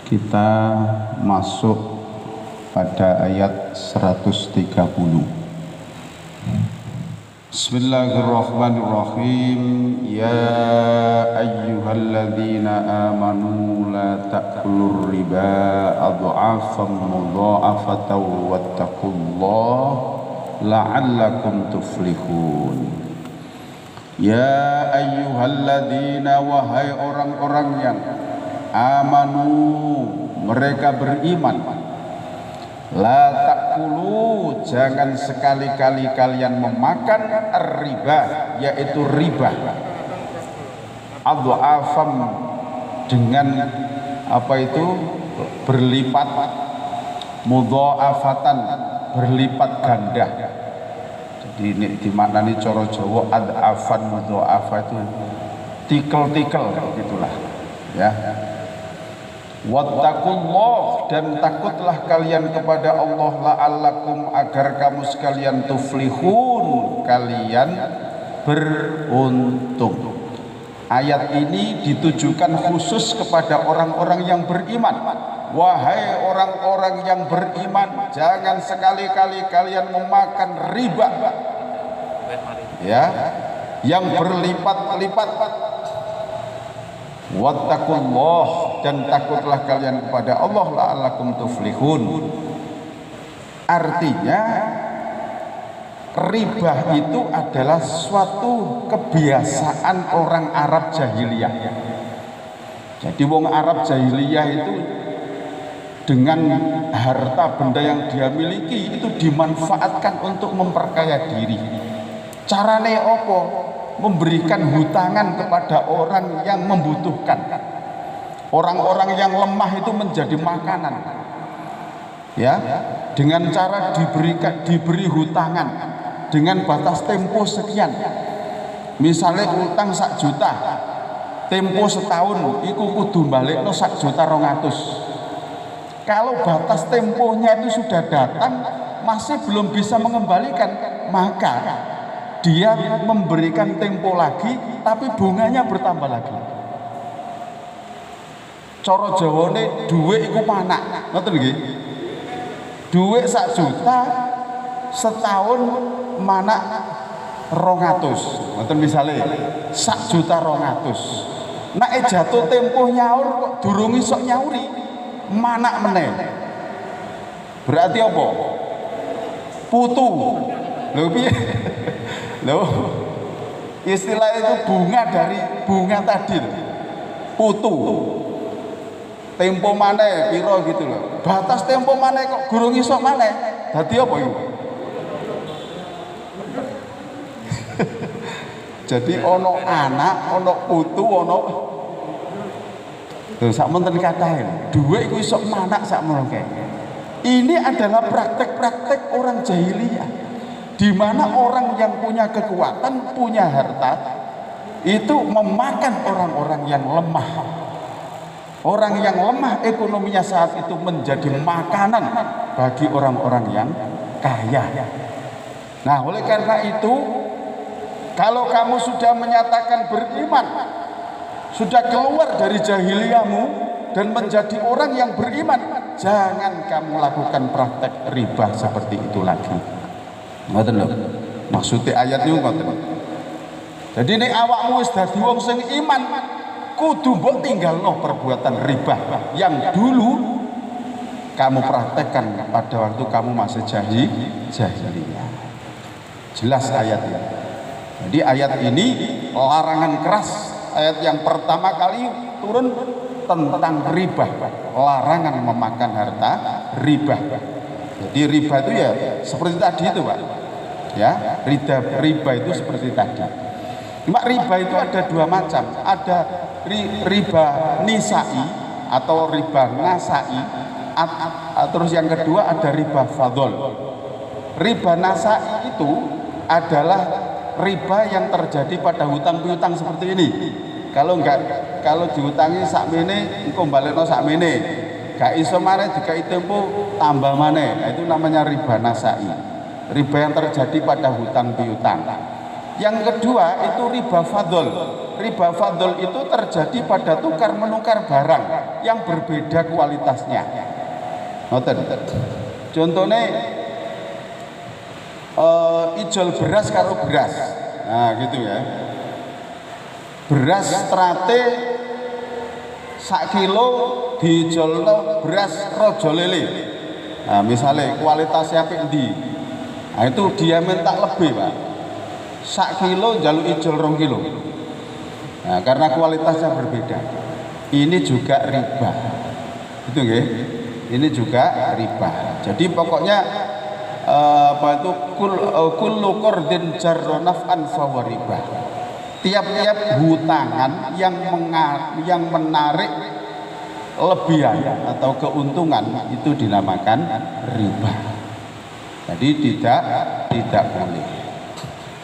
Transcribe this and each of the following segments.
Kita masuk pada ayat 130. Bismillahirrahmanirrahim. Ya ayyuhalladzina amanu la ta'kulur riba adha'afan mudha'afatan wattaqullaha la'allakum tuflihun. Ya ayyuhalladzina, wahai orang-orang yang amanu, mereka beriman, la ta'kulu, jangan sekali-kali kalian memakan riba, yaitu riba, adha'afan, dengan apa itu, berlipat, mudha'afatan, berlipat ganda. Jadi ini dimaknani coro Jawa adha'afan mudha'afah itu tikel-tikel, gitulah ya. Wattaqullah, dan takutlah kalian kepada Allah, la'allakum, agar kamu sekalian tuflihun, kalian beruntung. Ayat ini ditujukan khusus kepada orang-orang yang beriman. Wahai orang-orang yang beriman, jangan sekali-kali kalian memakan riba ya, yang berlipat-lipat. Wattaqullah, dan takutlah kalian kepada Allah, la'allakum tuflihun. Artinya riba itu adalah suatu kebiasaan orang Arab jahiliyah. Jadi wong Arab jahiliyah itu dengan harta benda yang dia miliki itu dimanfaatkan untuk memperkaya diri. Carane opo? Memberikan hutangan kepada orang yang membutuhkan. Orang-orang yang lemah itu menjadi makanan ya, dengan cara diberi hutangan dengan batas tempo sekian. Misalnya utang 1 juta, tempo setahun iku kudu balikno 1.200.000. Kalau batas temponya itu sudah datang masih belum bisa mengembalikan, maka dia memberikan tempo lagi, tapi bunganya bertambah lagi. Coro Jawane duit iku panak, ngoten nggih. Duit 1 juta setahun manak 200. Ngoten misale 1.200.000. Nek jatuh tempo nyaur kok durung iso nyauri, manak meneh. Berarti apa? Putu. Lho piye? Loh, istilah itu bunga dari bunga tadi, putu. Tempo maneh piro gitu loh. Batas tempo maneh kok gurung iso maneh. Dadi apa iku? Jadi ono anak, ono putu, ono lho sakmonten katahe. Dhuwit iku iso manak sakmono kae. Ini adalah praktek-praktek orang jahiliyah, di mana orang yang punya kekuatan, punya harta, itu memakan orang-orang yang lemah. Orang yang lemah ekonominya saat itu menjadi makanan bagi orang-orang yang kaya. Nah, oleh karena itu, kalau kamu sudah menyatakan beriman, sudah keluar dari jahiliyahmu dan menjadi orang yang beriman, jangan kamu lakukan praktek riba seperti itu lagi. Ngoten lho. Maksudnya ayat niku ngoten. Jadi nek awakmu wis dadi wong sing iman, kudu mbok tinggalno perbuatan riba yang dulu kamu praktekkan pada waktu kamu masih jahiliyah. Jelas ayat ini. Jadi ayat ini larangan keras. Ayat yang pertama kali turun tentang riba, larangan memakan harta riba. Jadi riba itu ya seperti tadi itu, Pak. Ya, riba itu seperti tadi. Cuma riba itu ada 2 macam. Ada riba nisai atau riba nasai. Terus yang kedua ada riba fadhol. Riba nasai itu adalah riba yang terjadi pada hutang piutang seperti ini. Kalau diutangi sakmene engko balekno sakmene. Gak iso maneh dikai tempo tambah maneh. Nah, itu namanya riba nasai. Riba yang terjadi pada hutang piutang. Yang kedua itu riba fadl. Riba fadl itu terjadi pada tukar menukar barang yang berbeda kualitasnya. Ngoten. Contohnya ijol beras karo beras. Nah, gitu ya. Beras strate sak kilo dijolno beras rojo lele. Nah, misalnya kualitasnya apik ndi. Nah, itu dia minta lebih, Pak. Sak kilo jaluk ijol 2 kilo. Nah, karena kualitasnya berbeda. Ini juga riba. Itu nggih. Ini juga riba. Jadi pokoknya apa itu kullu qardin jarra naf'an fahuwa riba. Tiap-tiap hutangan yang menarik lebihan atau keuntungan itu dinamakan riba. Jadi tidak boleh.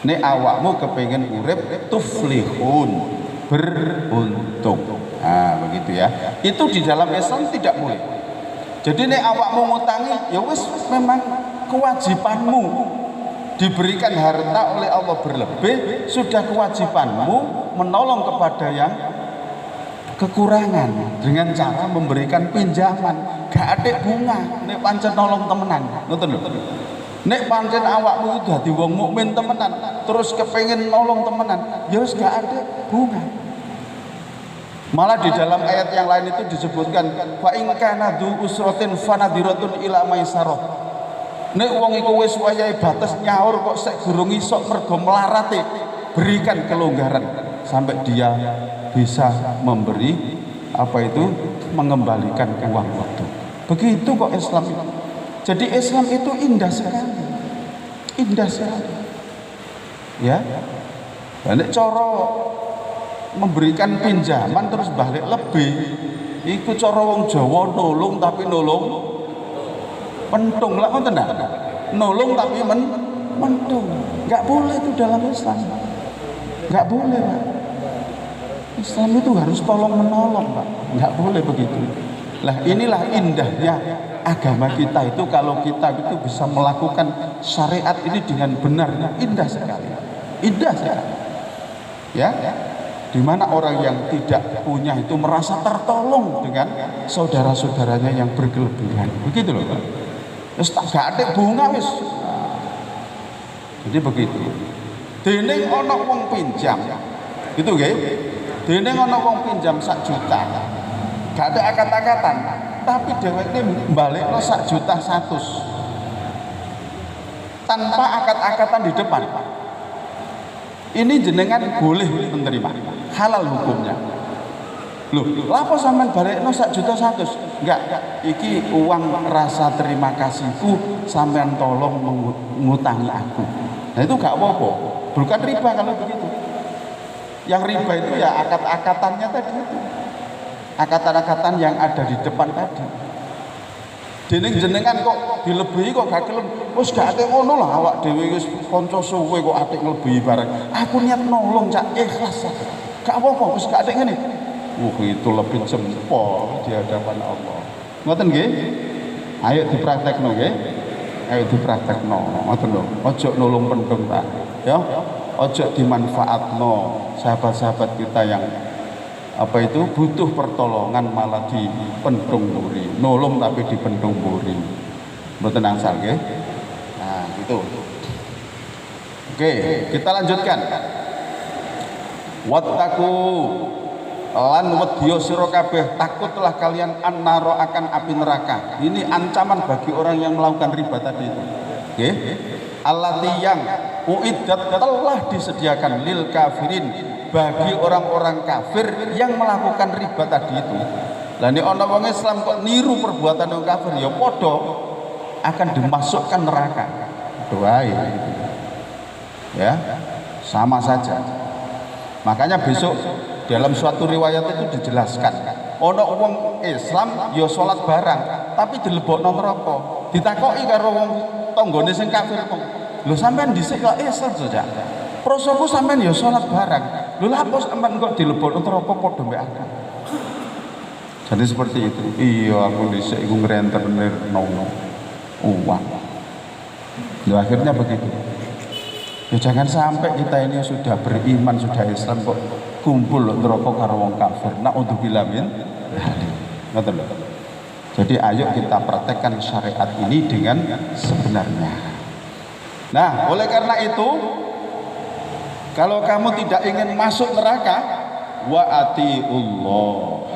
Nek awakmu kepengen urip tuflihun, beruntung. Nah, begitu ya. Itu di dalam Islam tidak boleh. Jadi nek awakmu ngutangi, ya wis memang kewajibanmu. Diberikan harta oleh Allah berlebih, sudah kewajibanmu menolong kepada yang kekurangan dengan cara memberikan pinjaman. Gak ada bunga, nek pancen nolong temenan. Ngoten lho. Nek pancen awakmu itu dadi wong mukmin temenan, terus kepengen nolong temenan, ya wis gak ada bunga. Malah di dalam ayat yang lain itu disebutkan fa in kana dzu usratin fanadiratun ila maisarah. Nek wong iku wis wayahe batas nyaur kok sek gurung iso mergo melarate, berikan kelonggaran sampai dia bisa memberi apa itu mengembalikan uang waktu. Begitu kok Islam itu. Jadi Islam itu indah sekali. Indah sekali. Ya. Balik cara memberikan pinjaman terus balik lebih. Iku cara wong Jawa nolong tapi nolong pentung lah ngoten ta. Nolong tapi mentung. Enggak boleh itu dalam Islam. Enggak boleh, Pak. Islam itu harus tolong menolong, Pak. Enggak boleh begitu. Lah inilah indahnya agama kita itu, kalau kita itu bisa melakukan syariat ini dengan benar, indah sekali. Indah sekali. Ya. Di mana orang yang tidak punya itu merasa tertolong dengan saudara-saudaranya yang berkelebihan. Begitu loh, Pak. Wis tak gak ada bunga wis. Jadi begitu. Dene ana wong pinjam. Gitu nggih. Dene ana wong pinjam 1 juta. Gak ada akad-akatan, tapi dheweke mbalekno 1,1 juta tanpa akad-akatan di depan. Ini jenengan boleh menerima, halal hukumnya. Loh, lapo sampean balekno 1,1 juta? Enggak, iki uang rasa terima kasihku, sampean tolong mengutangi aku. Nah itu gak apa-apa, bukan riba kalau begitu. Yang riba itu ya akad-akatannya tadi itu. Akatan-akatan yang ada di depan tadi. Dening jenengan kok dilebihi kok gak kelem. Wis gak ate ngono lah, awak dhewe wis kanca suwe kok ate nglebihi bareng. Aku niat nolong cak ikhlas. Gak apa-apa, wis gak ate ngene. Itu lebih jempol di hadapan Allah. Ngoten nggih? Ayo dipraktekno nggih. Ayo dipraktekno. Ngoten lho. Ojo nolong pendung ta. Ya. Ojo dimanfaatno sahabat-sahabat kita yang apa itu butuh pertolongan malah dipendung buri, nolong tapi dipendung buri. Mboten angsal nggih. Nah, gitu. Oke, kita lanjutkan. Wattaqu lan wedya sira kabeh, takutlah kalian annaro akan api neraka. Ini ancaman bagi orang yang melakukan riba tadi itu. Nggih. Allati yang uiddat telah disediakan lil kafirin, bagi orang-orang kafir yang melakukan riba tadi itu. Lah nek ana wong Islam kok niru perbuatan wong kafir, ya padha akan dimasukkan neraka. Doae gitu. Ya, sama saja. Makanya besok dalam suatu riwayat itu dijelaskan, ana wong Islam ya salat barang, tapi dilebokno neraka. Ditakoki karo wong tanggane sing kafir kok. Lho sampean dhisik kok Islam saja. Prosoku sampean ya salat barang. Lho lha apa sampean kok dilebokno neraka padha mbek aku. Jadi seperti itu. Iya aku dhisik iku ngrentenirno uang. Lho akhirnya begitu. Ya jangan sampai kita ini sudah beriman, sudah Islam kok kumpul neraka karo wong kafir. Naudzubillah min dzalik. Ngoten lho. Jadi ayo kita praktekkan syariat ini dengan sebenarnya. Nah, oleh karena itu, kalau kamu tidak ingin masuk neraka, wa atiullah,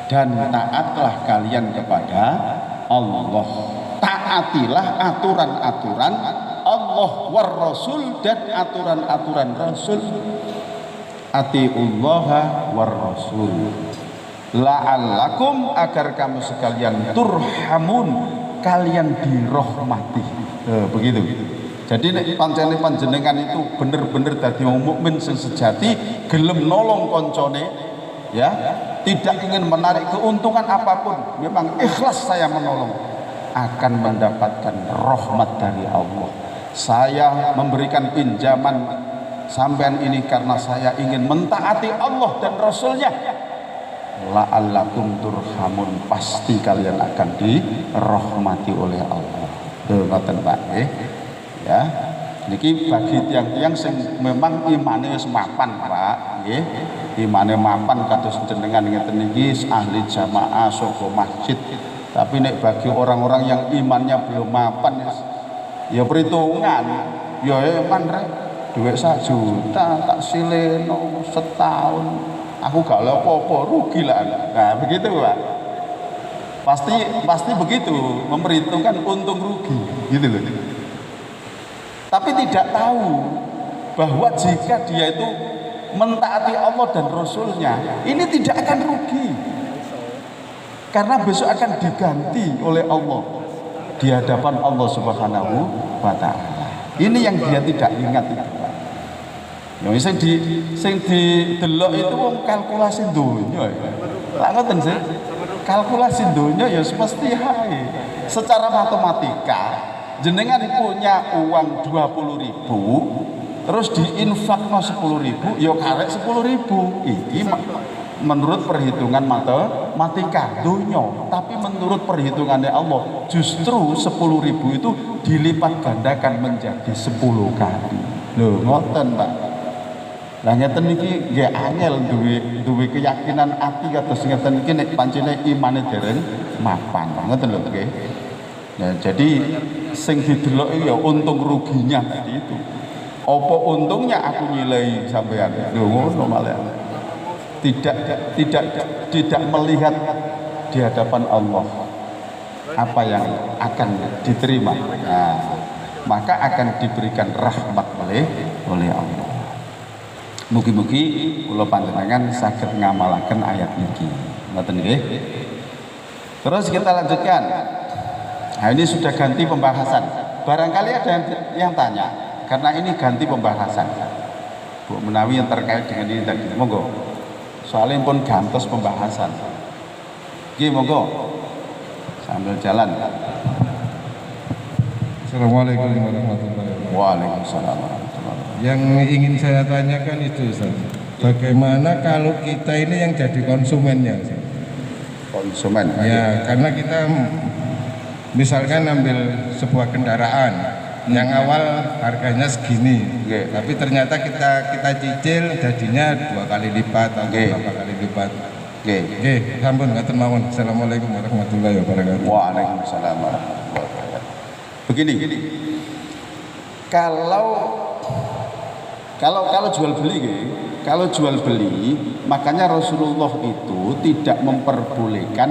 dan taatlah kalian kepada Allah. Taatilah aturan-aturan Allah war Rasul dan aturan-aturan Rasul. Atiullaha war Rasul la'allakum, agar kamu sekalian turhamun, kalian dirahmati. Begitu. Jadi nek pancene panjenengan itu bener-bener dadi wong mukmin sing sejati, gelem nolong koncone, ya, tidak ingin menarik keuntungan apapun, memang ikhlas saya menolong, akan mendapatkan rahmat dari Allah. Saya memberikan pinjaman sampean ini karena saya ingin mentaati Allah dan Rasulnya. La'allakum turhamun, pasti kalian akan dirahmati oleh Allah. Ngoten Pak nggih. Ya. Niki bagi tiang-tiang sing memang imane wis mapan Pak nggih. Imane mapan kados jenengan ngeten niki ahli jamaah saka masjid. Tapi nek bagi orang-orang yang imannya belum mapan ya perhitungan. Ya iman rek dhuwit 1 juta tak sileno setahun. Aku gak ada apa-apa, rugi lah. Nah begitu Pak. Pasti begitu, memperhitungkan untung rugi, gitu loh. Tapi tidak tahu bahwa jika dia itu mentaati Allah dan Rasulnya, ini tidak akan rugi. Karena besok akan diganti oleh Allah di hadapan Allah Subhanahu wa Ta'ala. Ini yang dia tidak ingat itu. Yang sing didelok itu wong kalkulasi donya. Lah ngoten sih. Kalkulasi donya ya mesti hae. Secara matematika, jenengan punya uang 20.000 terus diinfakno 10.000 ya karek 10.000. Iki menurut perhitungan matematika donya, tapi menurut perhitungannya Allah justru 10.000 itu dilipat gandakan menjadi 10 kali. Lho ngoten Pak. Lah ngeten niki nggih angel duwe keyakinan ati kados ngeten iki nek pancene imane dereng mapan. Ngoten lho nggih. Nah, jadi sing dideloki ya untung ruginya tadi itu. Apa untungnya aku nilai sampean? Lho ngono malah. Tidak melihat di hadapan Allah apa yang akan diterima. Nah, maka akan diberikan rahmat oleh Allah. Mugi-mugi kula panjenengan saged ngamalaken ayat niki. Ngoten nggih. Terus kita lanjutkan. Nah, ini sudah ganti pembahasan. Barangkali ada yang tanya, karena ini ganti pembahasan. Bu Menawi yang terkait dengan ini tadi. Monggo. Soalnya pun gantos pembahasan. Nggih, monggo. Sambil jalan. Assalamualaikum warahmatullahi wabarakatuh. Waalaikumsalam. Yang ingin saya tanyakan itu Ustaz, bagaimana kalau kita ini yang jadi konsumennya Ustaz? Konsumen Ya, karena kita misalkan ambil sebuah kendaraan yang awal harganya segini, tapi ternyata kita cicil jadinya 2 kali lipat atau berapa kali lipat. Oke, sampun ngaten mawon. Assalamualaikum warahmatullahi wabarakatuh. Waalaikumsalam warahmatullahi wabarakatuh. Begini, kalau jual beli, makanya Rasulullah itu tidak memperbolehkan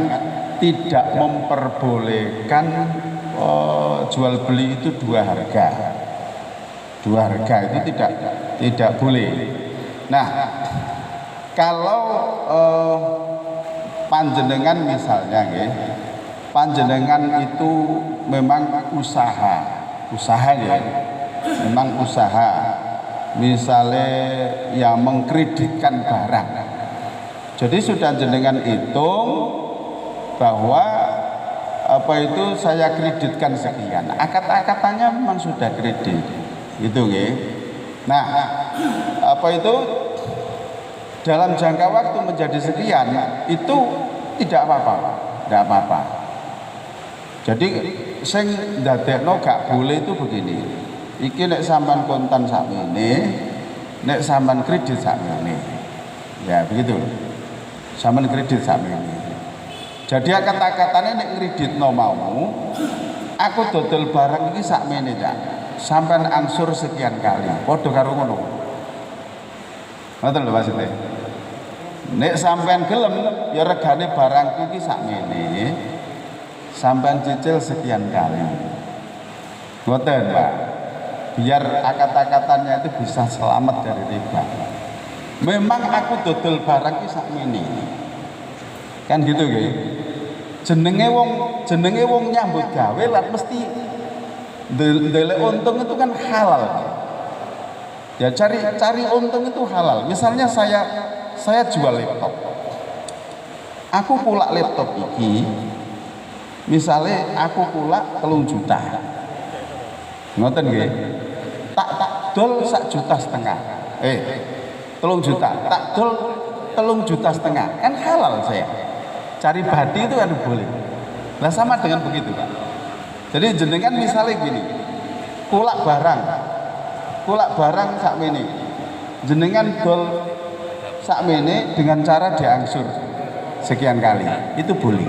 jual beli itu dua harga itu tidak boleh. Nah, kalau panjenengan misalnya, panjenengan itu memang usaha misalnya yang mengkreditkan barang. Jadi sudah jenengan hitung bahwa saya kreditkan sekian. Akad-akatannya memang sudah kredit. Gitu nggih. Nah, dalam jangka waktu menjadi sekian itu tidak apa-apa. Jadi sing ndadekno gak boleh itu begini. iki nek sampean kontan sakmene, nek sampean kredit sakmene. Ya begitu. Sampean kredit sakmene. Jadi kata-katanya nek kreditno mau, aku dodol barang iki sakmene ta. Sampean angsur sekian kali. Padha karo ngono. Ngoten lho maksudnya. Nek sampean gelem ya regane barangku iki sakmene. Sampean cicil sekian kali. Ngoten, Pak. Biar kata-katanya itu bisa selamat dari riba. Memang aku dodol barang iki sakmene. Kan gitu nggih. Jenenge wong nyambut gawe lan mesti ndelek untung itu kan halal. Ya cari untung itu halal. Misalnya saya jual laptop. Aku kulak laptop iki. Misalnya aku kulak 3 juta. Ngoten nggih. Tak dol 1,5 juta. 3 juta. Tak dol 3,5 juta. Kan halal saya. Cari badi itu kan boleh. Nah sama dengan begitu, Pak. Jadi jenengan misalnya gini. Kulak barang sakmene. Jenengan dol sakmene dengan cara diangsur sekian kali. Itu boleh.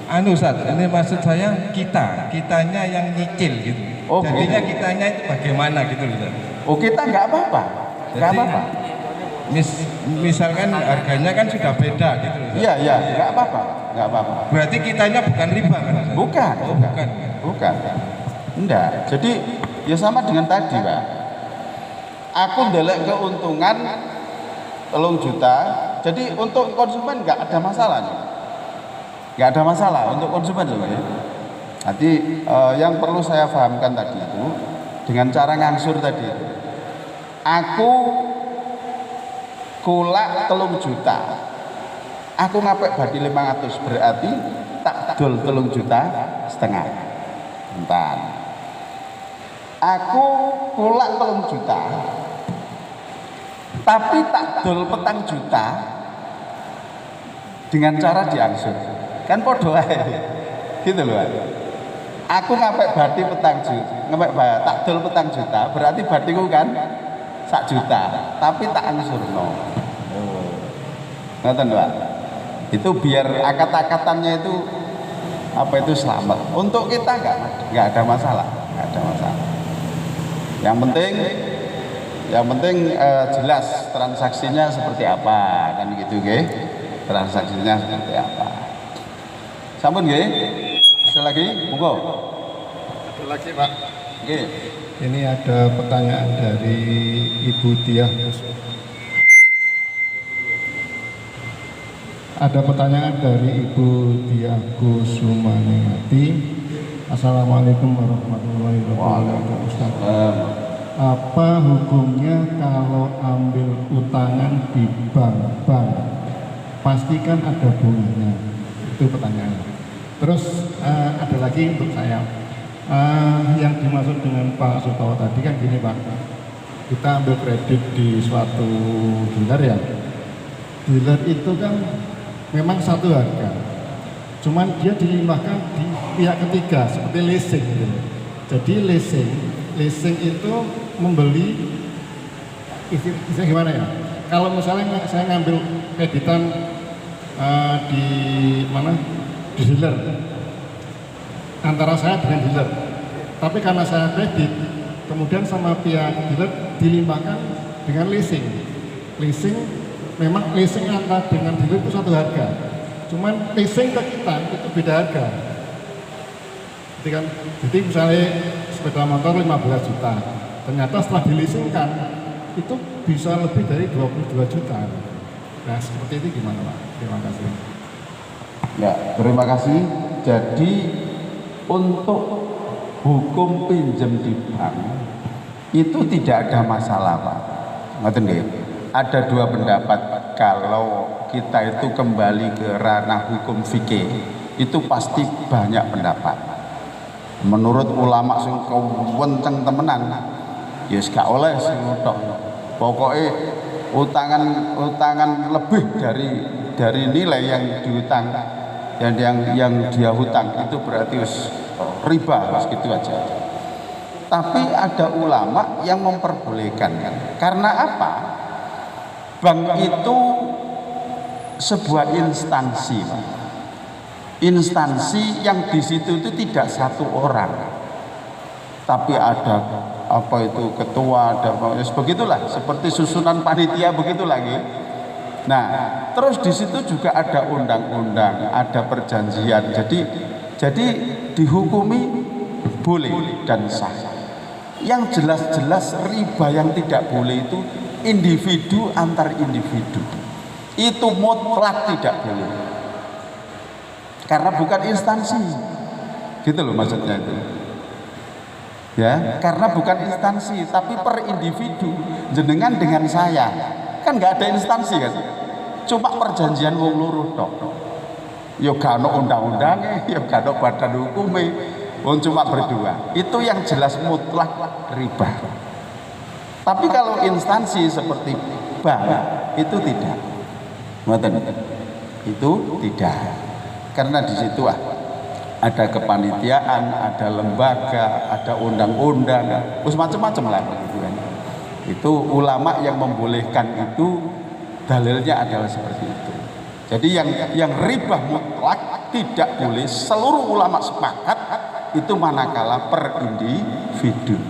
Anu Ustaz, ini maksud saya kitanya yang nyicil gitu. Oh, jadinya begitu. kitanya itu bagaimana gitu Ustaz. Oh kita nggak apa-apa. Nggak Jadi, apa-apa. Misalkan harganya kan sudah beda gitu Ustaz. Iya, nggak apa-apa. Nggak apa-apa. Berarti kitanya bukan riba kan Ustaz? Bukan. Oh, bukan. Bukan. Enggak. Jadi ya sama dengan tadi, Pak. Aku ndelek keuntungan 3 juta. Jadi untuk konsumen nggak ada masalahnya. Nggak ada masalah untuk konsumen loh ya. Nanti yang perlu saya pahamkan tadi itu dengan cara ngangsur tadi itu. Aku kulak 3 juta. Aku ngapek badi 500 berarti tak dol 3,5 juta. Entar. Aku kulak 3 juta. Tapi tak dol 4 juta dengan cara diangsur. Kan podo ae. Gitu loh. Aku ngapek badi 4 juta, tak dol 4 juta, berarti badiku kan 1 juta, tapi tak angsurno. Ngoten, Pak. Itu biar akad-akatannya itu selamat. Untuk kita enggak ada masalah, Yang penting jelas transaksinya seperti apa, kan gitu nggih. Transaksinya seperti apa. Sampun nggih? Ada lagi? Monggo. Ada lagi Pak. Nggih. Ini ada pertanyaan dari Ibu Diah. Ada pertanyaan dari Ibu Diah Kusumaningati. Assalamualaikum warahmatullahi wabarakatuh. Ustaz. Apa hukumnya kalau ambil utangan di bank? Pastikan ada bunganya. Itu pertanyaannya. Terus ada lagi untuk saya. Yang dimaksud dengan Pak Sutowo tadi kan gini Pak, kita ambil kredit di suatu dealer ya, dealer itu kan memang satu harga, cuman dia dilimpahkan di pihak ketiga seperti leasing gitu. Jadi leasing itu membeli istilah gimana ya, kalau misalnya saya ngambil kreditan di mana, di dealer antara saya dengan dealer, tapi karena saya kredit, kemudian sama pihak dealer dilimpahkan dengan leasing. Memang leasing antara dengan dealer itu satu harga, cuman leasing ke kita itu beda harga. Jadi misalnya sepeda motor 15 juta, ternyata setelah dileasingkan itu bisa lebih dari 22 juta. Nah seperti itu gimana Pak? Terima kasih. Ya, terima kasih. Jadi untuk hukum pinjam di bank itu tidak ada masalah, Pak. Ngerti nggih? Ada dua pendapat. Kalau kita itu kembali ke ranah hukum fikih, itu pasti banyak pendapat. Menurut ulama sing kewenceng temenan, ya gak oleh sing ngotok. Pokoknya utangan lebih dari nilai yang diutang dan yang dia hutang itu berarti riba, gitu aja. Tapi ada ulama yang memperbolehkan kan. Karena apa? Bank itu sebuah instansi, Pak. Instansi yang di situ itu tidak satu orang, tapi ada apa itu ketua, ada begitulah, seperti susunan panitia begitu lagi. Nah, terus di situ juga ada undang-undang, ada perjanjian. Jadi dihukumi boleh dan sah. Yang jelas-jelas riba yang tidak boleh itu individu antar individu. Itu mutlak tidak boleh. Karena bukan instansi. Gitu loh maksudnya itu. Ya, karena bukan instansi tapi per individu. Jenengan dengan saya. Kan nggak ada instansi kan. Cuma perjanjian wong loro tok. Ya gak ono undang-undange, ya gak ono badan hukume. Wong cuma berdua. Itu yang jelas mutlak riba. Tapi kalau instansi seperti bank itu tidak. Itu tidak. Karena di situ ada kepanitiaan, ada lembaga, ada undang-undang, macam-macam lah begitu kan. Itu ulama yang membolehkan itu dalilnya adalah seperti itu. Jadi yang riba mutlak tidak boleh, seluruh ulama sepakat itu manakala per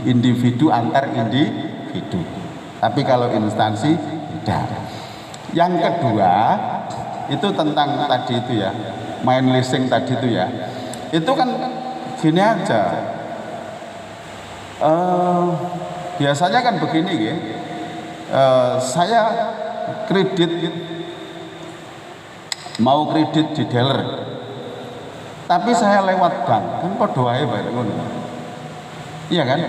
individu antar individu. Tapi kalau instansi tidak. Yang kedua itu tentang tadi itu ya, main leasing tadi itu ya. Itu kan gini aja. Biasanya kan begini ya. Saya mau kredit di dealer, tapi saya lewat bank, kan podo wae bae ngono. Iya kan?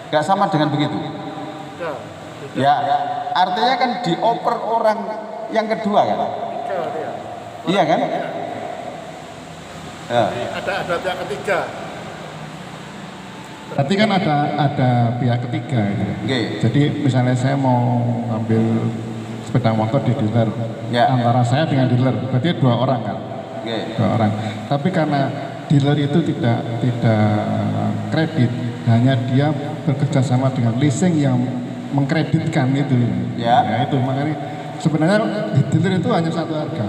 Gak sama dengan begitu. Ya, artinya kan dioper orang yang kedua kan? Iya kan? Ya. Ada pihak ketiga. Berarti kan ada pihak ketiga itu. Okay. Jadi misalnya saya mau ngambil sepeda motor di dealer, ya. Antara saya dengan dealer, berarti 2 orang kan? Okay. 2 orang. Tapi karena dealer itu tidak kredit, hanya dia bekerja sama dengan leasing yang mengkreditkan itu. Ya itu makanya sebenarnya di dealer itu hanya satu harga.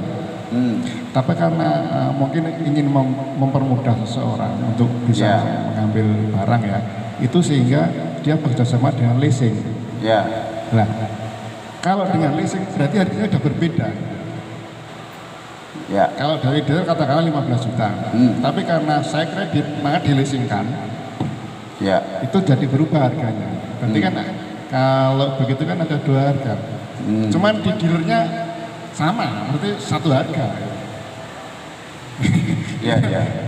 Tapi karena mungkin ingin mempermudah seseorang untuk bisa mengambil barang ya, itu sehingga dia bekerjasama dengan leasing. Nah, kalau dengan leasing berarti harganya sudah berbeda. Kalau dari dealer katakanlah 15 juta, tapi karena saya kredit maka dileasingkan, itu jadi berubah harganya. Berarti kan kalau begitu kan ada 2 harga. Cuman di dealernya sama, berarti satu harga.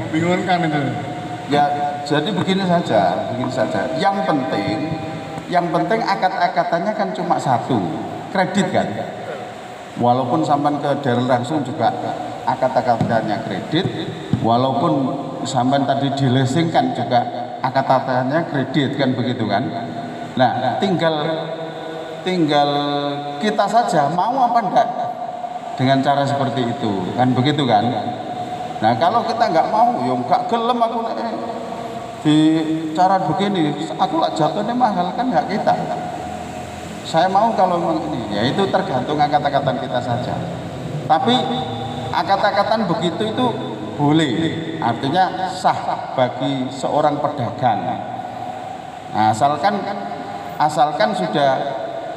Membingungkan itu. Ya, jadi begini saja. Yang penting akad-akatannya kan cuma satu, kredit kan. Walaupun sampai ke dealer langsung juga akad-akatannya kredit, walaupun sampai tadi dileasingkan juga akad-akatannya kredit kan begitu kan. Nah, tinggal kita saja mau apa enggak dengan cara seperti itu kan begitu kan. Nah kalau kita nggak mau ya nggak gelem aku di cara begini, aku lah jatuhnya mahal kan hak kita. Saya mau kalau memang ini ya itu tergantung akad-akatan kita saja. Tapi akad-akatan begitu itu boleh, artinya sah bagi seorang pedagang. Nah, asalkan sudah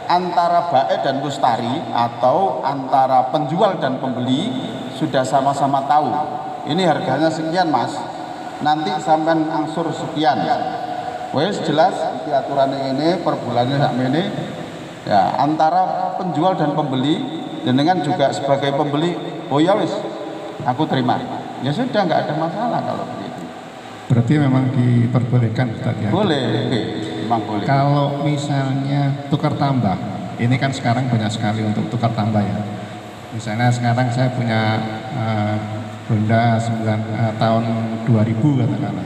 antara bae dan mustari atau antara penjual dan pembeli sudah sama-sama tahu ini harganya sekian mas, nanti sampai angsur sekian, wes jelas di aturan ini per bulannya sama ini ya, antara penjual dan pembeli dengan juga sebagai pembeli oh ya wes aku terima ya sudah, nggak ada masalah kalau begitu. Berarti memang diperbolehkan Ustaz ya? Boleh, memang boleh. Kalau misalnya tukar tambah, ini kan sekarang banyak sekali untuk tukar tambah ya. Misalnya sekarang saya punya Honda tahun 2000 katakanlah.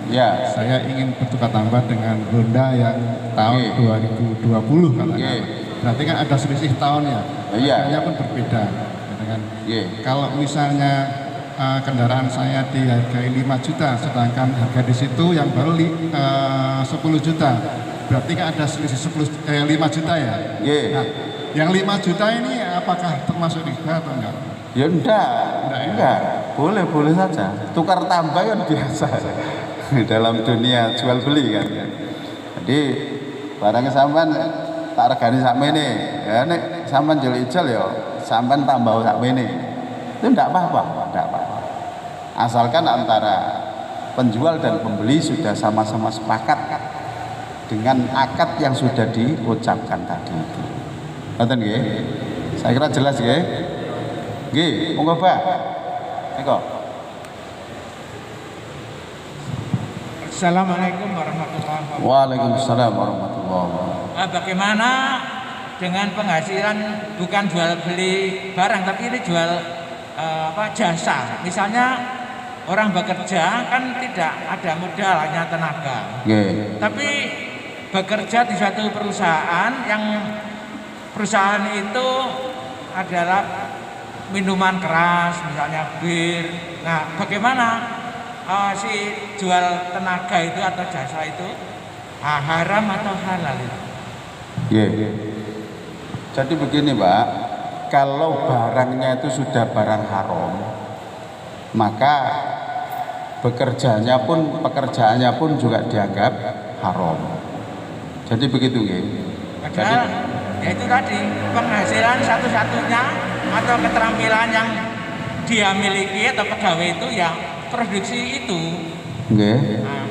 Saya ingin bertukar tambah dengan Honda yang tahun 2020 katakanlah. Berarti kan ada selisih tahun ya. Harganya pun berbeda. Kalau misalnya kendaraan saya dihargai 5 juta, sedangkan harga di situ yang baru 10 juta. Berarti kan ada selisih 5 juta ya? Nggih. Nah, yang 5 juta ini apakah termasuk riba atau enggak? Ya enggak. Boleh saja. Tukar tambah kan biasa dalam dunia jual beli kan. Jadi barangnya sampean tak regani sakmene. Ya nek sampean jual ijol ya sampean tambah sakmene. Itu enggak apa-apa. Asalkan antara penjual dan pembeli sudah sama-sama sepakat dengan akad yang sudah diucapkan tadi itu. Ngoten nggih? Saya kira jelas nggih? Nggih, monggo Pak. Eko. Assalamualaikum warahmatullahi wabarakatuh. Waalaikumsalam warahmatullahi wabarakatuh. Bagaimana dengan penghasilan bukan jual beli barang tapi ini jual jasa? Misalnya orang bekerja kan tidak ada modal, hanya tenaga. Nggih. Tapi bekerja di suatu perusahaan yang perusahaan itu adalah minuman keras, misalnya bir. Nah, bagaimana si jual tenaga itu atau jasa itu haram atau halal itu? Nggih. Jadi begini, Pak, kalau barangnya itu sudah barang haram, maka pekerjaannya pun juga dianggap haram. Jadi begitu nggih. Padahal ya itu tadi penghasilan satu-satunya atau keterampilan yang dia miliki atau pegawai itu ya produksi itu. Nggih. Nah,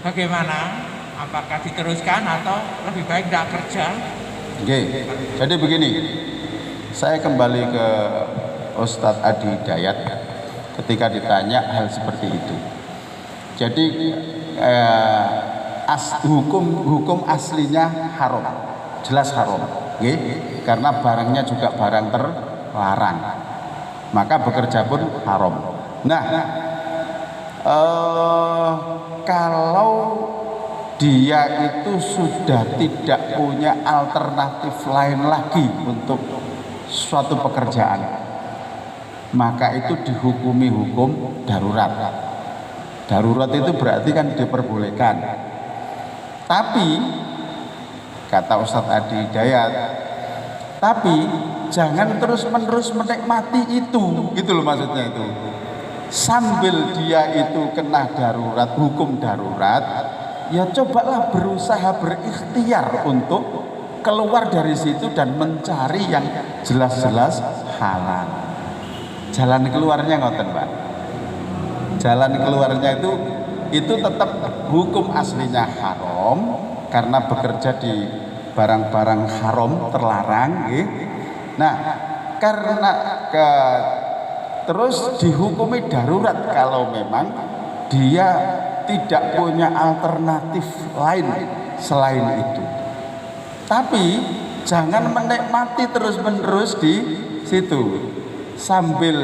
bagaimana? Apakah diteruskan atau lebih baik tidak kerja? Nggih. Jadi begini. Saya kembali ke Ustadz Adi Hidayat ketika ditanya hal seperti itu. Jadi hukum aslinya haram, jelas haram, karena barangnya juga barang terlarang, maka bekerja pun haram. Nah, kalau dia itu sudah tidak punya alternatif lain lagi untuk suatu pekerjaan, maka itu dihukumi hukum darurat. Darurat itu berarti kan diperbolehkan. Tapi kata Ustadz Adi Hidayat, tapi jangan terus-menerus menikmati itu, gitu loh maksudnya itu. Sambil dia itu kena darurat, hukum darurat, ya cobalah berusaha berikhtiar untuk keluar dari situ dan mencari yang jelas-jelas halal. Jalan keluarnya ngoten, Pak. Jalan keluarnya itu tetap hukum aslinya haram karena bekerja di barang-barang haram terlarang. Nah, karena terus dihukumi darurat kalau memang dia tidak punya alternatif lain selain itu. Tapi jangan menikmati terus-menerus di situ sambil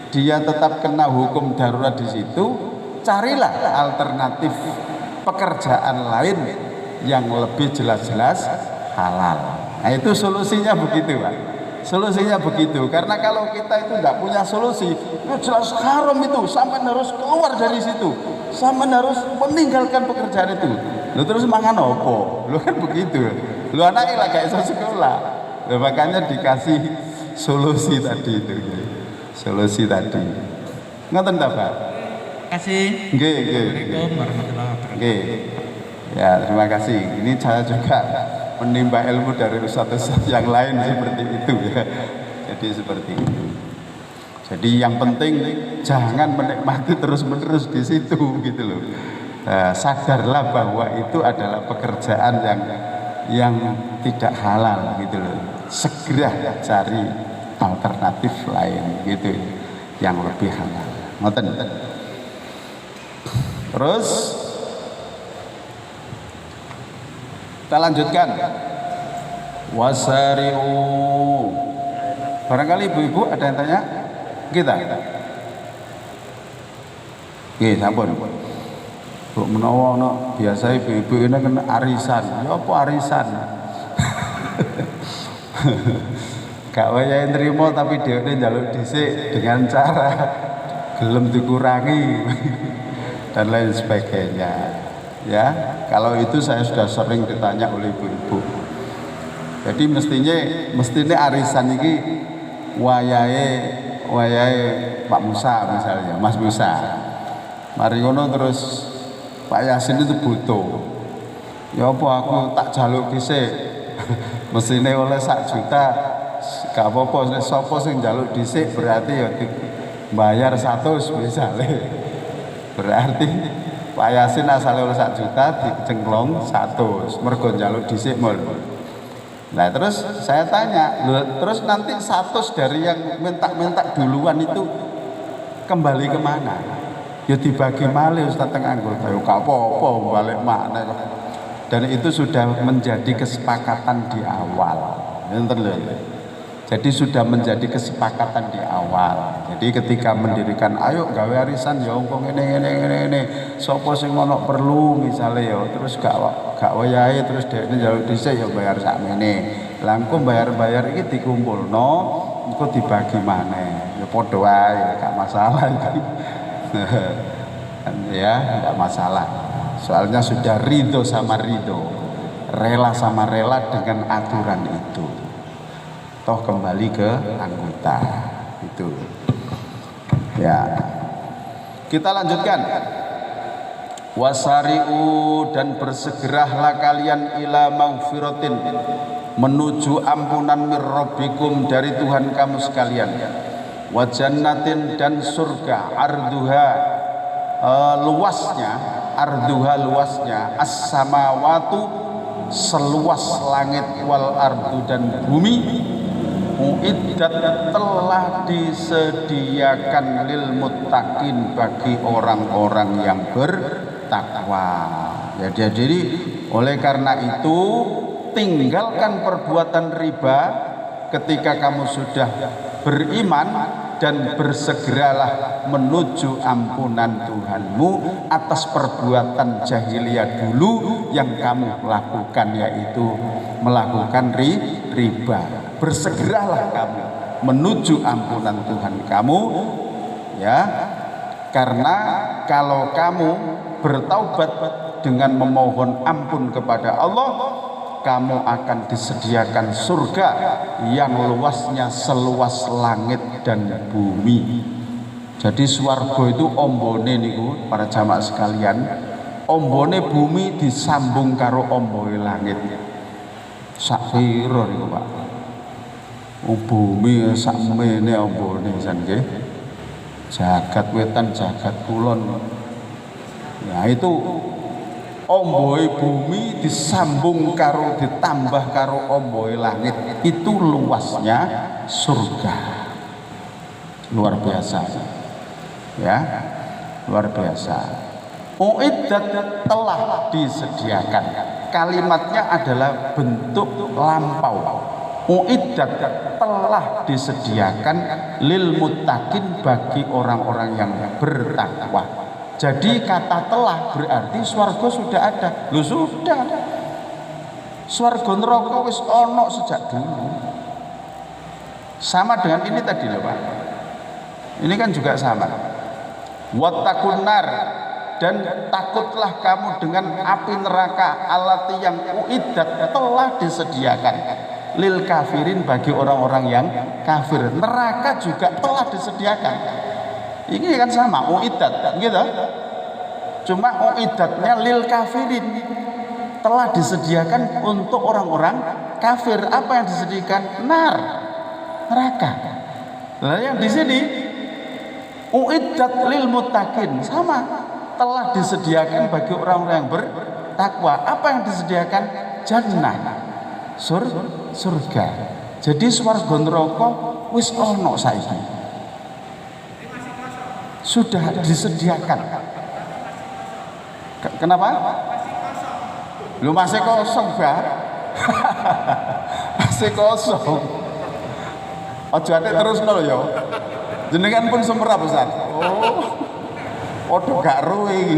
dia tetap kena hukum darurat di situ. Carilah alternatif pekerjaan lain yang lebih jelas-jelas halal. Nah, itu solusinya begitu, Pak. Solusinya begitu. Karena kalau kita itu tidak punya solusi, itu jelas haram itu, sampai harus keluar dari situ, sampai harus meninggalkan pekerjaan itu. Lu terus mangan opo? Lu kan begitu. Lu anaknya lah kayak sekolah. Lu makanya dikasih solusi tadi itu. Solusi tadi. Ngoten ta, Pak? Kasih. Nggih. Assalamualaikum warahmatullahi wabarakatuh. Oke, ya terima kasih. Ini saya juga menimba ilmu dari ustadz-ustadz yang lain seperti itu ya. Jadi seperti itu. Jadi yang penting jangan menikmati terus-menerus di situ gitu loh. Sadarlah bahwa itu adalah pekerjaan yang tidak halal gitu loh. Segera cari alternatif lain gitu yang lebih halal. Ngoten. Terus kita lanjutkan. Wasari'u. Barangkali ibu-ibu ada yang tanya? Kita. Nggih, sampun. Bu menawa ana biasa ibu-ibu ini kena arisan. Ya apa arisan? gak wayahe nrimo tapi dhewe njaluk dhisik dengan cara gelem dikurangi dan lain sebagainya. Ya, kalau itu saya sudah sering ditanya oleh ibu-ibu. Jadi mestinya arisan ini wayahe Pak Musa misalnya, Mas Musa. Mari ngono terus Pak Yasin itu butuh. Ya apa aku tak jaluk dhisik. Mestine oleh 1 juta gak apa-apa, sapa sing njaluk dhisik berarti ya bayar 100 misalnya. Berarti Pak Yasin asale oleh 1 juta dicengklong 100 mergo njaluk dhisik mul. Nah terus saya tanya, terus nanti 100 dari yang minta duluan itu kembali kemana? Ya dibagi malih Ustaz teng anggota, ya gak apa-apa balik mana. Dan itu sudah menjadi kesepakatan di awal. Jadi sudah menjadi kesepakatan di awal. Jadi ketika mendirikan ayo gawe arisan ya engko ngene. Sapa sing ono perlu misale ya terus gak wayahe terus dhekne njaluk dhisik ya bayar sakmene. Lah engko bayar-bayar iki dikumpulno engko dibagi maneh. Ya padha wae gak masalah itu. Ya, enggak masalah. Soalnya sudah ridho sama ridho, rela sama rela dengan aturan itu. Toh kembali ke anggota itu. Ya, kita lanjutkan. Wasari'u dan bersegeralah kalian ila maghfiratin menuju ampunan mir rabbikum dari Tuhan kamu sekalian. Wa jannatin dan surga arduha luasnya as-samawatu seluas langit wal ardu dan bumi uiddat telah disediakan lil muttaqin bagi orang-orang yang bertakwa. Jadi oleh karena itu tinggalkan perbuatan riba ketika kamu sudah beriman dan bersegeralah menuju ampunan Tuhanmu atas perbuatan jahiliyah dulu yang kamu lakukan, yaitu melakukan riba. Bersegeralah kamu menuju ampunan Tuhan kamu, ya, karena kalau kamu bertaubat dengan memohon ampun kepada Allah, kamu akan disediakan surga yang luasnya seluas langit dan bumi. Jadi swarga itu ombone niku para jamaah sekalian, ombone bumi disambung karo ombone langit. Sak pira niku Pak? Bumi sak mene ombone jan nggih. Jagat wetan jagat kulon. Ya itu omboe bumi disambung karo ditambah karo omboe langit, itu luasnya surga. Luar biasa. Ya, luar biasa. Uiddat telah disediakan. Kalimatnya adalah bentuk lampau. Uiddat telah disediakan lil muttaqin bagi orang-orang yang bertakwa. Jadi kata telah berarti swarga sudah ada. Loh sudah. Swarga neraka wis ono sejak dulu. Sama dengan ini tadi loh Pak. Ini kan juga sama. Wattaqun nar, dan takutlah kamu dengan api neraka alati yang uiddat telah disediakan lil kafirin bagi orang-orang yang kafir. Neraka juga telah disediakan. Ini kan sama, uiddat gitu. Cuma uiddatnya lil kafirin, telah disediakan untuk orang-orang kafir. Apa yang disediakan? Nar, neraka. Nah, yang di sini uiddat lil muttaqin sama, telah disediakan bagi orang-orang yang bertakwa. Apa yang disediakan? Jannah, surga. Jadi swarga neraka wis ono saiki. Sudah disediakan. Kenapa? Lu masih kosong, Pak. Masih kosong. Ojo ate terus lho ya. Jenengan pun semerap Ustaz. Oh. Waduh gak ruwe.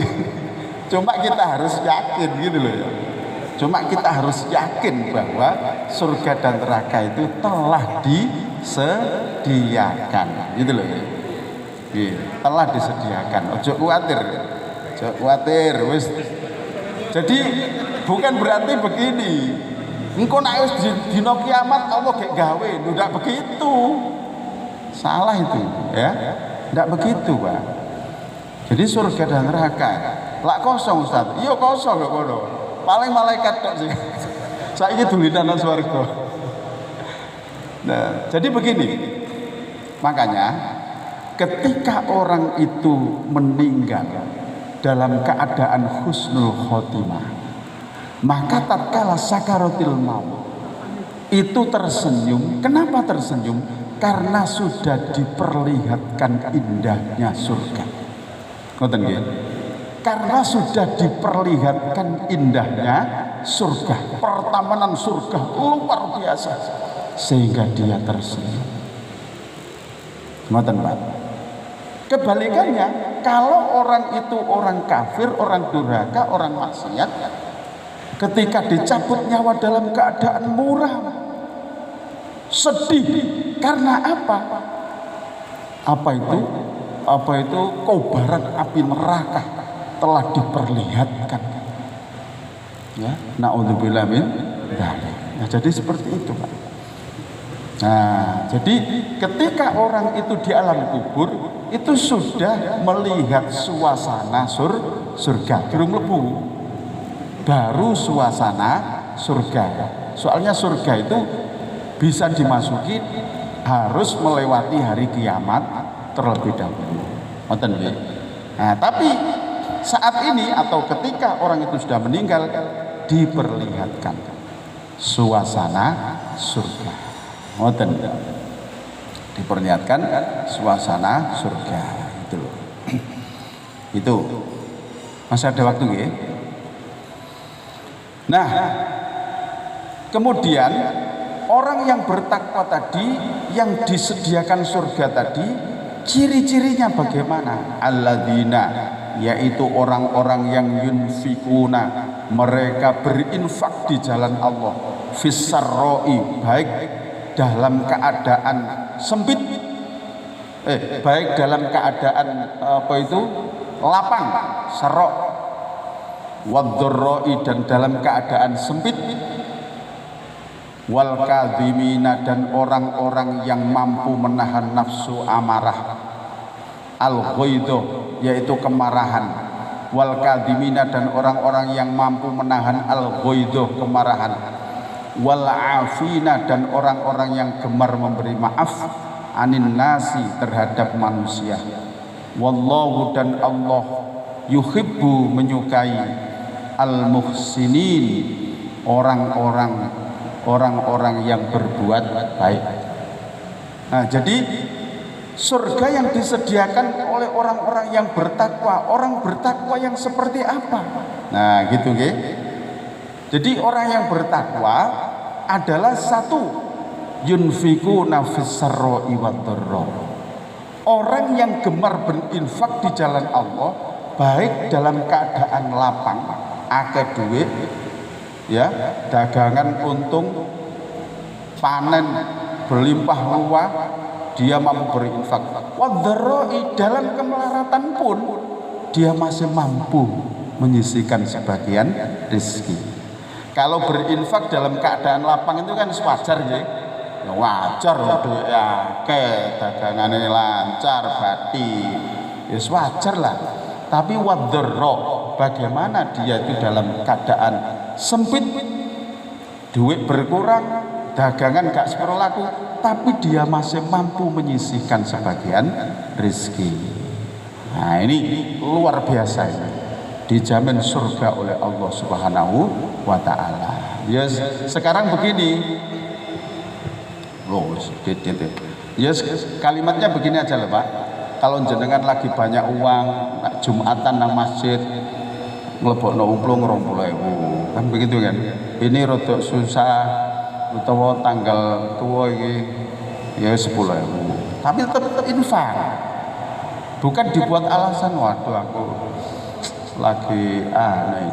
Cuma kita harus yakin gitu loh ya. Cuma kita harus yakin bahwa surga dan neraka itu telah disediakan. Gitu loh. Telah disediakan. Ojo khawatir. Wis. Jadi bukan berarti begini. Engko nek wis dina kiamat Allah gek gawe, ndak begitu. Salah itu, ya. Ndak begitu, Pak. Jadi surga dan neraka lak kosong, Ustaz. Iya kosong kok ngono. Paling malaikat tok sih. Saiki dulinan nang swarga. Nah, jadi begini. Makanya ketika orang itu meninggal dalam keadaan husnul khotimah, maka tatkala sakaratil maut itu tersenyum. Kenapa tersenyum? Karena sudah diperlihatkan indahnya surga. Ngoten nggih? Karena sudah diperlihatkan indahnya surga, pertamanan surga luar biasa, sehingga dia tersenyum. Ngoten Pak. Kebalikannya, kalau orang itu orang kafir, orang durhaka, orang maksiat, ketika dicabut nyawa dalam keadaan muram, sedih. Karena apa? Apa itu kobaran api neraka telah diperlihatkan. Ya, naudzubillah min dzalik. Nah, jadi seperti itu, Pak. Nah, jadi ketika orang itu di alam kubur itu sudah melihat suasana surga, durung mlebu. Baru suasana surga. Soalnya surga itu bisa dimasuki harus melewati hari kiamat terlebih dahulu. Ngoten nggih. Nah, tapi saat ini atau ketika orang itu sudah meninggal diperlihatkan suasana surga. Ngoten. Diperlihatkan suasana surga itu loh. Itu. Masih ada waktu nggih? Nah, kemudian orang yang bertakwa tadi, yang disediakan surga tadi, ciri-cirinya bagaimana? Alladzina, yaitu orang-orang yang yunfikuna, mereka berinfak di jalan Allah, fissarroi, baik dalam keadaan sempit, baik dalam keadaan lapang, sarok, wadharroi, dan dalam keadaan sempit, wal kadhimina, dan orang-orang yang mampu menahan nafsu amarah, al ghaidho, yaitu kemarahan, wal kadhimina, dan orang-orang yang mampu menahan al ghaidho, kemarahan, wal afina, dan orang-orang yang gemar memberi maaf, anin nasi, terhadap manusia, wallahu, dan Allah yuhibbu, menyukai, al muhsinin, orang-orang yang berbuat baik. Nah, jadi surga yang disediakan oleh orang-orang yang bertakwa. Orang bertakwa yang seperti apa? Nah, gitu nggih. Jadi orang yang bertakwa adalah satu, yunfikuna fissarroi wadharra. Orang yang gemar berinfak di jalan Allah, baik dalam keadaan lapang, akeh duit, ya, dagangan untung, panen berlimpah ruah, dia mampu berinfak. Wadharroi, dalam kemelaratan pun dia masih mampu menyisihkan sebagian rezeki. Kalau berinfak dalam keadaan lapang itu kan wajar ya. Ya wajar duit akeh, dagangane lancar, bati. Ya wajar lah. Tapi wadharra, bagaimana dia itu dalam keadaan sempit, duit berkurang, dagangan gak seperti laku, tapi dia masih mampu menyisihkan sebagian rezeki. Nah, ini luar biasa ini. Dijamin surga oleh Allah Subhanahu wa taala. Ya, sekarang begini. Loh, kalimatnya begini aja lah, Pak. Kalau jenengan lagi banyak uang, Jumatan nang masjid, nglebokno umplung 20.000, kan begitu kan? Ini rodok susah, utawa tanggal tua iki ya 10.000. Tapi tetap infak. Bukan dibuat alasan, waduh aku lagi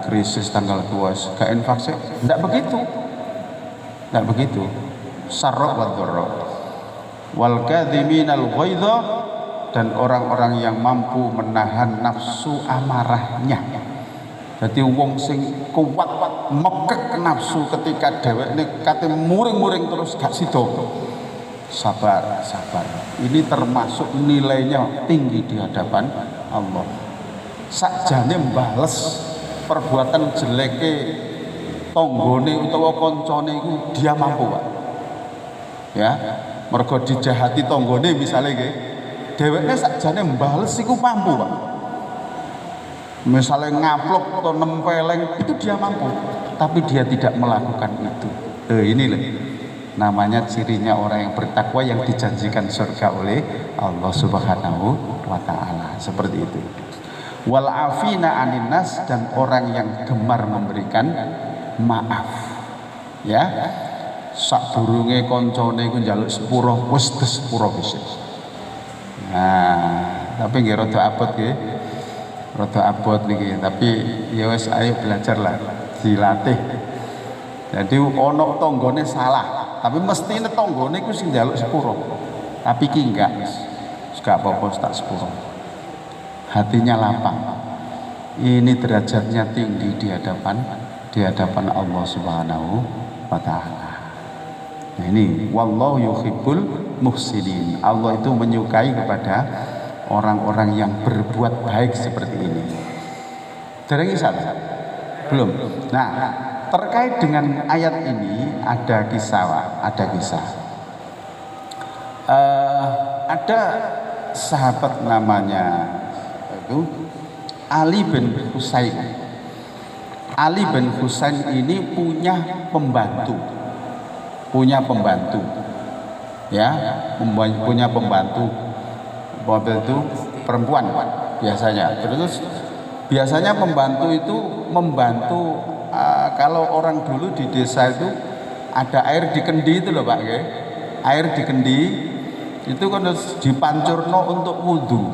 krisis tanggal 2 gak invasi, tidak begitu, tidak begitu. Sarra wa dharra wal kadhiminal ghaidha, dan orang-orang yang mampu menahan nafsu amarahnya. Jadi wong sing kuat mekek nafsu ketika dheweke kate muring-muring terus gak sida. Sabar, sabar. Ini termasuk nilainya tinggi di hadapan Allah. Sakjane mbales perbuatan jeleke tanggane utawa kancane iku dia mampu, Pak. Ya, mergo dijahati tanggane misale nggih, dheweke sakjane mbales iku mampu, Pak. Misalnya ngaplok atau nempeleng itu dia mampu, tapi dia tidak melakukan itu. Ini loh namanya cirinya orang yang bertakwa yang dijanjikan surga oleh Allah Subhanahu wa taala. Seperti itu. Wal afina anin nas, dan orang yang gemar memberikan maaf. Ya. Sadurunge kancane iku njaluk sepuro wis sepuro wis. Nah, tapi nggih rada abot nggih. Rada abot niki, tapi ya wis ayo belajarlah, dilatih. Jadi ono tanggane salah, tapi mestine tanggane iku sing njaluk sepuro. Tapi ki enggak, gak apa-apa tak sepuro. Hatinya lapang. Ini derajatnya tinggi di hadapan Allah Subhanahu wa taala. Nah, ini wallahu yuhibbul muhsinin. Allah itu menyukai kepada orang-orang yang berbuat baik seperti ini. Dereng salah? Belum. Nah, terkait dengan ayat ini ada kisah. Ada sahabat namanya itu Ali bin Husain. Ali bin Husain ini punya pembantu. Ya, punya pembantu. Mobil itu perempuan biasanya. Terus biasanya pembantu itu membantu kalau orang dulu di desa itu ada air di kendi itu loh Pak, ya. Air di kendi itu kan harus dipancurno untuk wudhu.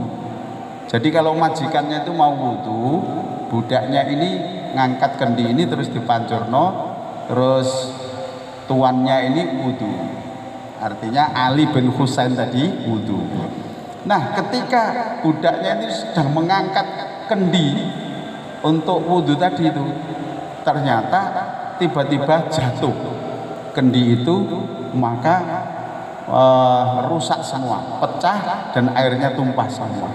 Jadi kalau majikannya itu mau wudhu, budaknya ini ngangkat kendi ini terus dipancurno, terus tuannya ini wudhu. Artinya Ali bin Husain tadi wudhu. Nah, ketika budaknya ini sedang mengangkat kendi untuk wudhu tadi itu, ternyata tiba-tiba jatuh kendi itu, maka rusak semua, pecah dan airnya tumpah semua.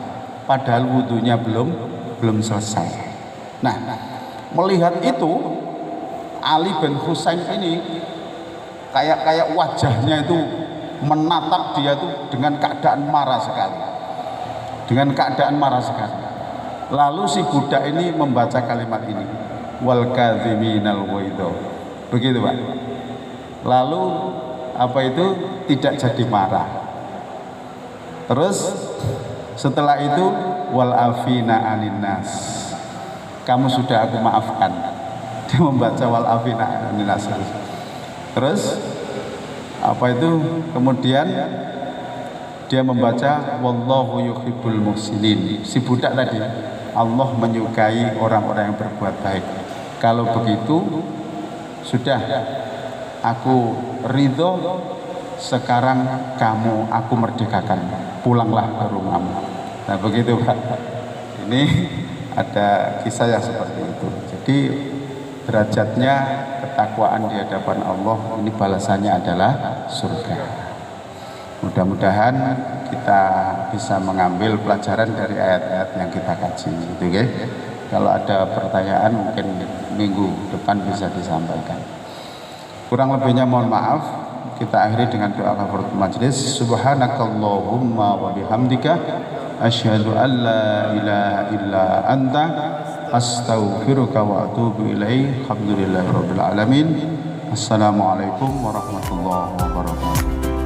Padahal wudhunya belum selesai. Nah, melihat itu Ali bin Husain ini kayak wajahnya itu menatap dia tuh dengan keadaan marah sekali. Lalu si budak ini membaca kalimat ini, wal kadhiminal ghaidha. Begitu, Pak. Lalu apa itu tidak jadi marah. Terus setelah itu wal afina anin nas. Kamu sudah aku maafkan. Dia membaca wal afina anin nas. Terus apa itu kemudian dia membaca wallahu yuhibbul muhsinin. Si budak tadi, Allah menyukai orang-orang yang berbuat baik. Kalau begitu sudah, aku ridho, sekarang aku merdekakan, pulanglah ke rumahmu. Nah begitu Pak. Ini ada kisah yang seperti itu. Jadi derajatnya ketakwaan di hadapan Allah ini balasannya adalah surga. Mudah-mudahan kita bisa mengambil pelajaran dari ayat-ayat yang kita kaji, gitu ya. Kalau ada pertanyaan mungkin minggu depan bisa disampaikan. Kurang lebihnya mohon maaf. Kita akhiri dengan doa kafaratul majlis. Subhanakallahumma wa bihamdika asyhadu an la ilaha illa anta astaghfiruka wa atubu ilaik. Alhamdulillahirabbil alamin. Assalamualaikum warahmatullahi wabarakatuh.